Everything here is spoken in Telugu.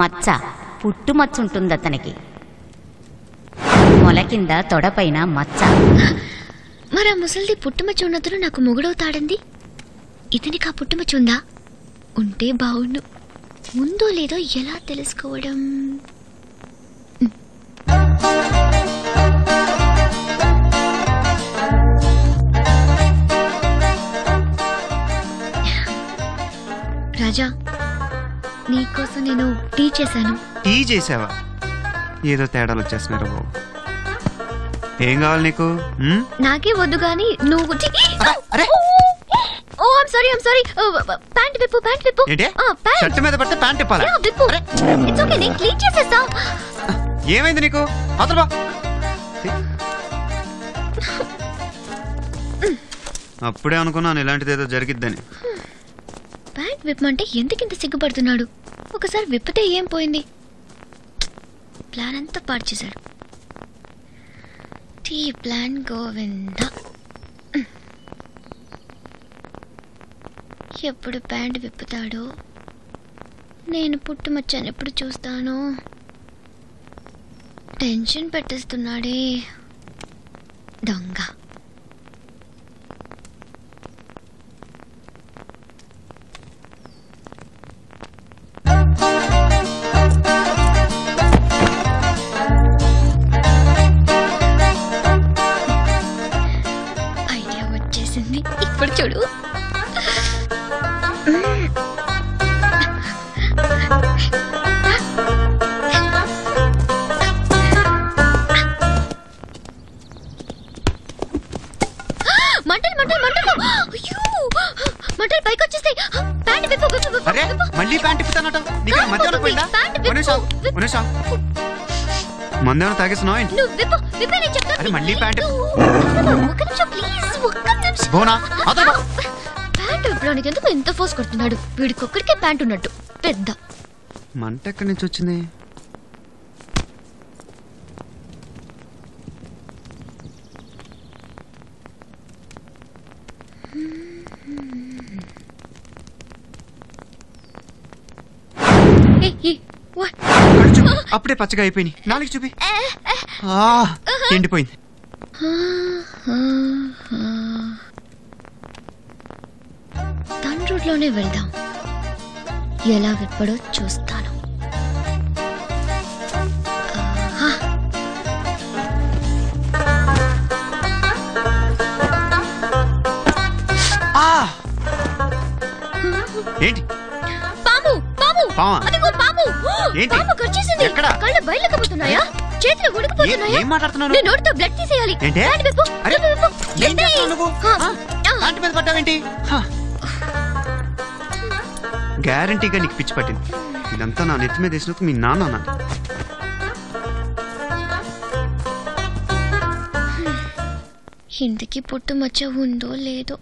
మచ్చ, పుట్టుమచ్చ ఉంటుంది అతనికి. మొల కింద తొడపైన మచ్చ. మరి ఆ ముసలిది పుట్టుమచ్చ ఉన్నతను నాకు మొగుడవుతాడంది. ఇతనికి ఆ పుట్టుమచ్చ ఉందా? ఉంటే బావుండు. ఉందో లేదో ఎలా తెలుసుకోవడం? రాజా, నీకోసం నేను టీ చేశాను. టీ చేసావా? ఏదో తేడాలు వచ్చేస్తున్నారు బాబు. ఏం కావాలి నీకు? నాకే వద్దు గాని నువ్వు. Oh I'm sorry. ప్యాంట్ విప్పు. షర్ట్ మీద పడితే ప్యాంట్ ఇప్పాలా? విప్పు. ఇట్స్ ఓకే, నేను క్లీన్ చేసేస్తా. ఏమైంది నీకు? అవతల అప్పుడే అనుకున్నాను ఇలాంటిదేదో జరిగిద్దని. ప్యాంట్ విప్పమంటే ఎందుకింత సిగ్గుపడుతున్నాడు? ఒకసారి విప్పితే ఏం పోయింది? ప్లాన్ అంతా పాడు చేశాడు. టీ ప్లాన్ గోవింద. ఎప్పుడు ప్యాంట్ విప్పుతాడో? నేను పుట్టుమచ్చాను ఎప్పుడు చూస్తాను? టెన్షన్ పెట్టేస్తున్నాడే దొంగ. ఐడియా వచ్చేసింది. ఇప్పుడు చూడు. మంటలు పైకి వచ్చేస్తాయి. మళ్ళీ ప్యాంట్ ఇప్పుతానట. మందేమన్నా తాగేస్తున్నావు ఏంటి? మళ్ళీ ప్యాంట్ ప్యాంట్ విప్పడానికి ఎందుకు ఎంత ఫోర్స్ కొడుతున్నాడు? వీడికొక్కడికే ప్యాంట్ ఉన్నట్టు పెద్ద మంట ఎక్కడి నుంచి వచ్చింది? అప్పుడే పచ్చగా అయిపోయింది. నాలుగు చూపి. ఎండిపోయింది. తన రూట్లోనే వెళ్దాం. ఎలా విప్పడో చూస్తాను. ఏంటి? పాము. పామా? అదిగో పాము. ఏంటి? పాము కరిచేసింది. ఎక్కడ? కళ్ళ బయలుకపోతున్నాయా? చేతులు ఉడికిపోతున్నాయా? ఏం మాట్లాడుతున్నావు? నేను నోటితో బ్లడ్ తీసేయాలి. ఏంటి? ఏం చేస్తున్నావు నువ్వు? ప్యాంట్ మీద పడ్డావేంటి? గ్యారంటీగా నీకు పిచ్చి పట్టింది. ఇదంతా నా నెత్తి మీద వేసినందుకు మీ నాన్న అన్నది. ఇంటికి పుట్టుమచ్చ ఉందో లేదో?